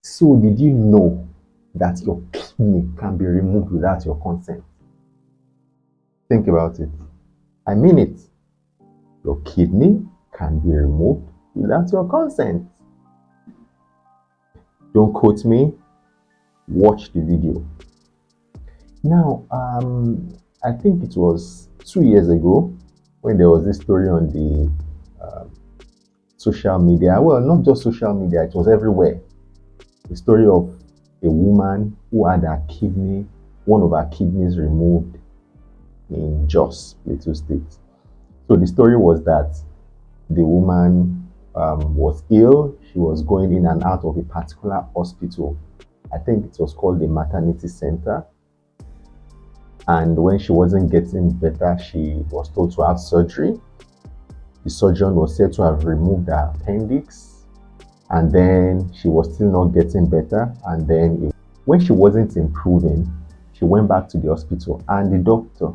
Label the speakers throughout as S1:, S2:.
S1: So did you know that your kidney can be removed without your consent? Think about it. I mean it. Your kidney can be removed without your consent. Don't quote me. Watch the video. Now, I think it was 2 years ago when there was this story on the social media. Well, not just social media, it was everywhere. The story of a woman who had one of her kidneys removed in Jos, Plateau State. So the story was that the woman was ill. She was going in and out of a particular hospital. I think it was called the maternity center. And when she wasn't getting better, she was told to have surgery. The surgeon was said to have removed her appendix, and then she was still not getting better. And then when she wasn't improving, she went back to the hospital, and the doctor,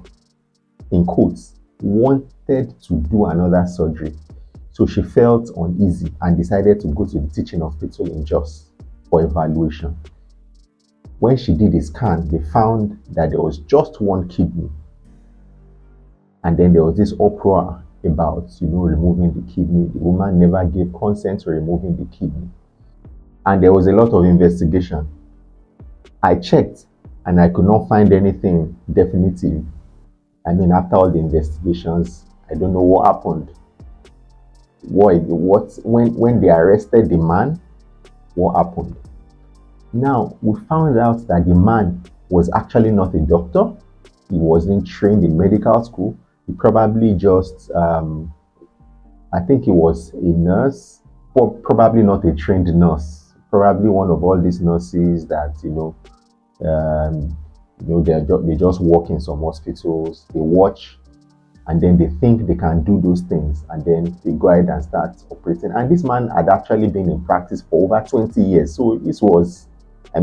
S1: in quotes, wanted to do another surgery. So she felt uneasy and decided to go to the teaching hospital in Jos for evaluation. When she did a scan, they found that there was just one kidney. And then there was this uproar about, removing the kidney. The woman never gave consent to removing the kidney. And there was a lot of investigation. I checked and I could not find anything definitive. I mean, after all the investigations, I don't know what happened. When they arrested the man, what happened? Now, we found out that the man was actually not a doctor. He wasn't trained in medical school. He probably just, I think he was a nurse, or probably not a trained nurse. Probably one of all these nurses that, they just work in some hospitals, they watch, and then they think they can do those things, and then they go ahead and start operating. And this man had actually been in practice for over 20 years. So this was, a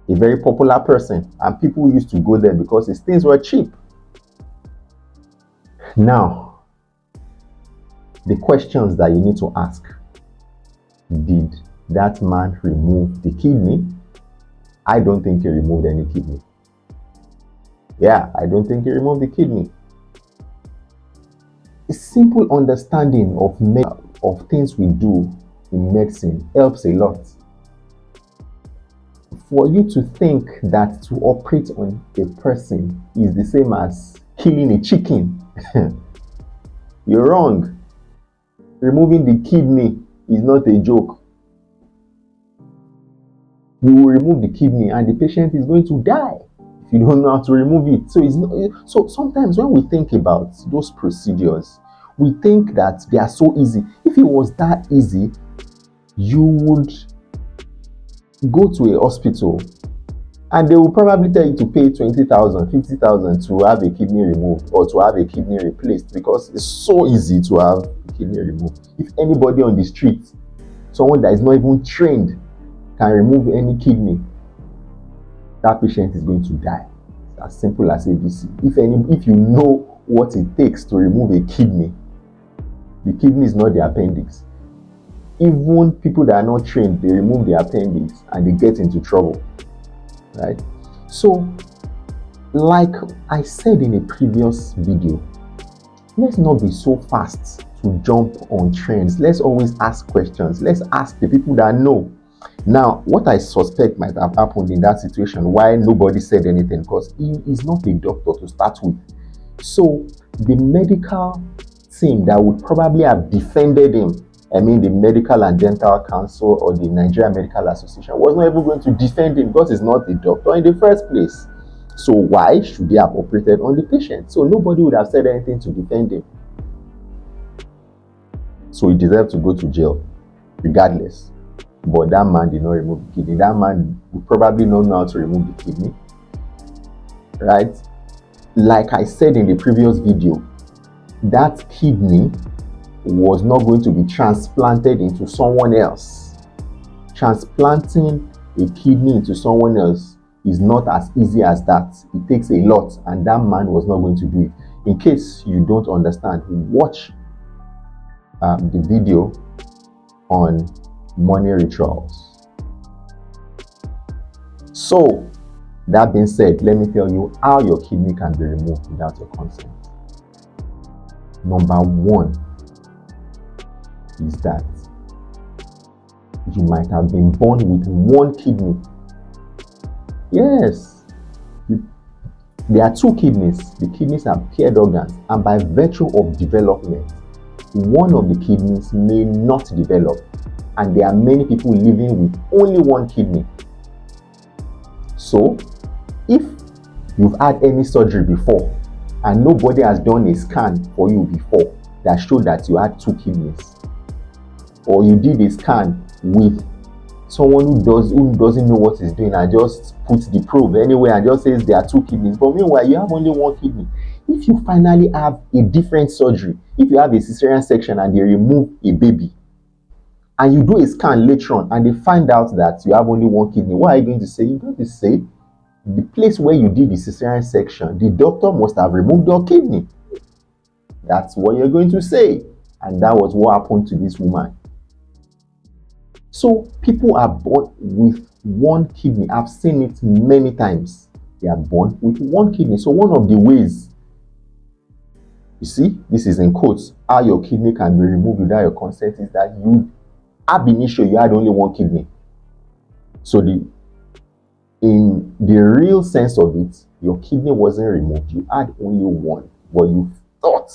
S1: very popular person, and people used to go there because his things were cheap. Now, the questions that you need to ask: did that man remove the kidney? I don't think he removed any kidney. Yeah, I don't think he removed the kidney. A simple understanding of things we do in medicine helps a lot. For you to think that to operate on a person is the same as killing a chicken, you're wrong. Removing the kidney is not a joke. You will remove the kidney and the patient is going to die if you don't know how to remove it. So sometimes when we think about those procedures, we think that they are so easy. If it was that easy, you would go to a hospital and they will probably tell you to pay 20,000, 50,000 to have a kidney removed or to have a kidney replaced, because it's so easy to have a kidney removed. If anybody on the street, someone that is not even trained, can remove any kidney, that patient is going to die. It's as simple as ABC. If you know what it takes to remove a kidney, the kidney is not the appendix. Even people that are not trained, they remove the appendix and they get into trouble, right? So, like I said in a previous video, let's not be so fast to jump on trends. Let's always ask questions. Let's ask the people that know. Now, what I suspect might have happened in that situation, why nobody said anything, because he is not a doctor to start with. So the medical team that would probably have defended him, the Medical and Dental Council or the Nigerian Medical Association, was not even going to defend him because he's not a doctor in the first place. So why should they have operated on the patient? So nobody would have said anything to defend him. So he deserved to go to jail regardless. But that man did not remove the kidney. That man would probably not know how to remove the kidney, right? Like I said in the previous video, that kidney was not going to be transplanted into someone else. Transplanting a kidney into someone else is not as easy as that. It takes a lot, and that man was not going to do it. In case you don't understand, watch the video on money rituals. So, that being said, let me tell you how your kidney can be removed without your consent. Number one is that you might have been born with one kidney. Yes, there are two kidneys. The kidneys are paired organs, and by virtue of development, one of the kidneys may not develop, and there are many people living with only one kidney. So, if you've had any surgery before and nobody has done a scan for you before that showed that you had two kidneys, or you did a scan with someone who doesn't know what he's doing and just puts the probe anywhere and just says there are two kidneys, but meanwhile you have only one kidney. If you finally have a different surgery, if you have a cesarean section and they remove a baby, and you do a scan later on and they find out that you have only one kidney, what are you going to say? You're going to say the place where you did the cesarean section, the doctor must have removed your kidney. That's what you're going to say. And that was what happened to this woman. So people are born with one kidney. I've seen it many times. They are born with one kidney. So one of the ways, you see, this is in quotes, how your kidney can be removed without your consent is that you ab initio you had only one kidney. So in the real sense of it, your kidney wasn't removed. You had only one, but you thought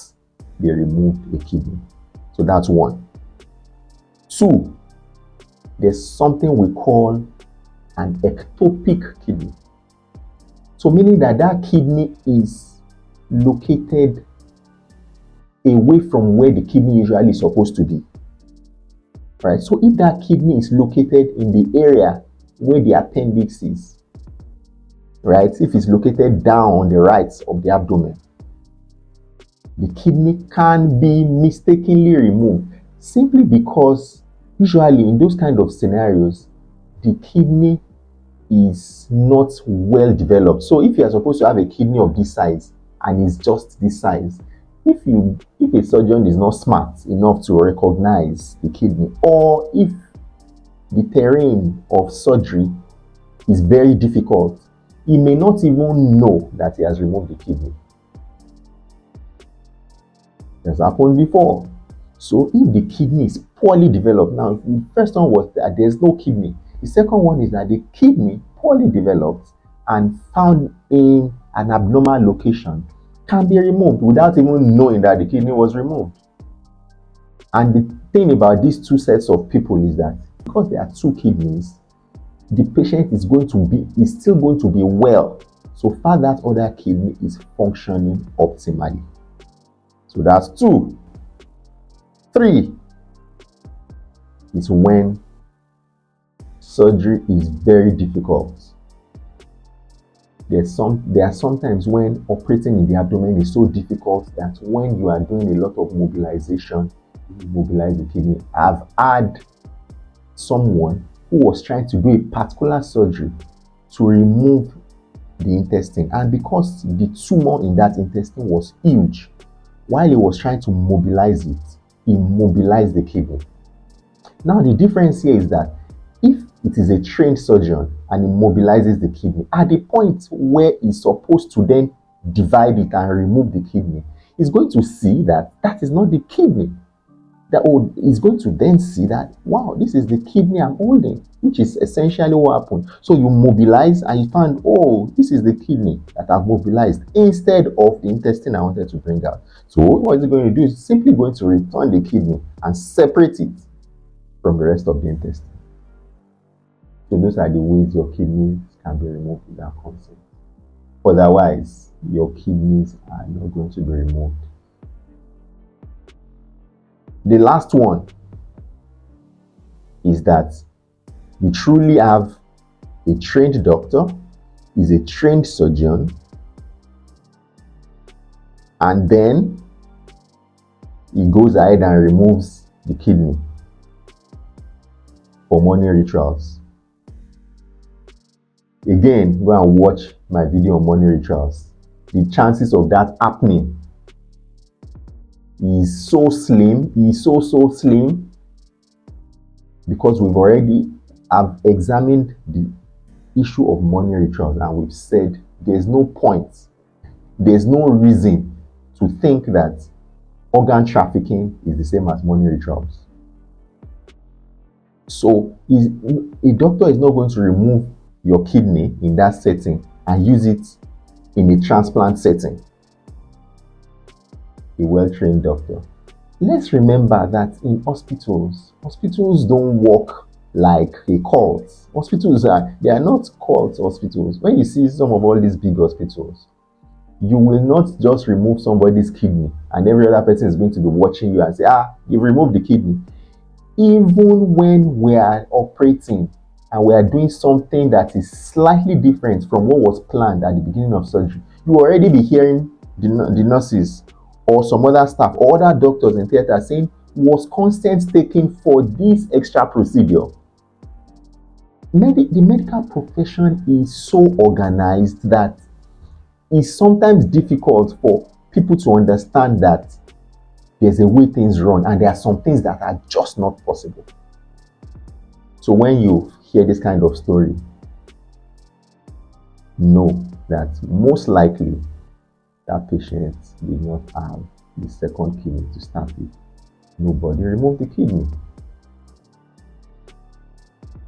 S1: they removed a kidney. So that's one. Two, there's something we call an ectopic kidney. So meaning that kidney is located away from where the kidney usually is supposed to be. Right? So if that kidney is located in the area where the appendix is, right? If it's located down on the right of the abdomen, the kidney can be mistakenly removed simply because usually in those kind of scenarios, the kidney is not well developed. So if you are supposed to have a kidney of this size and it's just this size, if a surgeon is not smart enough to recognize the kidney, or if the terrain of surgery is very difficult, he may not even know that he has removed the kidney. That's happened before. So if the kidney is poorly developed, now the first one was that there's no kidney. The second one is that the kidney poorly developed and found in an abnormal location can be removed without even knowing that the kidney was removed. And the thing about these two sets of people is that because there are two kidneys, the patient is still going to be well so far that other kidney is functioning optimally. So that's two. Three is when surgery is very difficult. There are sometimes when operating in the abdomen is so difficult that when you are doing a lot of mobilization, you mobilize the kidney. I've had someone who was trying to do a particular surgery to remove the intestine, and because the tumor in that intestine was huge, while he was trying to mobilize it, he mobilized the kidney. Now the difference here is that if it is a trained surgeon and he mobilizes the kidney, at the point where he's supposed to then divide it and remove the kidney, he's going to see that that is not the kidney. He's going to then see that, wow, this is the kidney I'm holding, which is essentially what happened. So you mobilize and you find, oh, this is the kidney that I've mobilized instead of the intestine I wanted to bring out. So what is it going to do? It's simply going to return the kidney and separate it from the rest of the intestine. So those are the ways your kidneys can be removed without consent. Otherwise, your kidneys are not going to be removed. The last one is that you truly have a trained doctor, is a trained surgeon, and then he goes ahead and removes the kidney for money rituals. Again, go and watch my video on money rituals. The chances of that happening is so slim, so slim, because we've already have examined issue of money rituals, and we've said there's no point, there's no reason to think that organ trafficking is the same as money rituals. So a doctor is not going to remove your kidney in that setting and use it in a transplant setting. A well-trained doctor. Let's remember that in hospitals don't work like a cult. Hospitals they are not cult hospitals. When you see some of all these big hospitals, you will not just remove somebody's kidney and every other person is going to be watching you and say, you removed the kidney. Even when we are operating and we are doing something that is slightly different from what was planned at the beginning of surgery, you already be hearing the nurses or some other staff or other doctors in theater saying, was consent taken for this extra procedure? The medical profession is so organized that it's sometimes difficult for people to understand that there's a way things run and there are some things that are just not possible. So when you hear this kind of story, know that most likely that patient did not have the second kidney to start with. Nobody removed the kidney.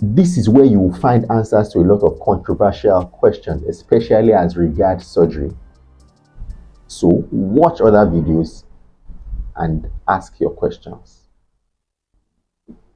S1: This is where you will find answers to a lot of controversial questions, especially as regards surgery. So watch other videos and ask your questions.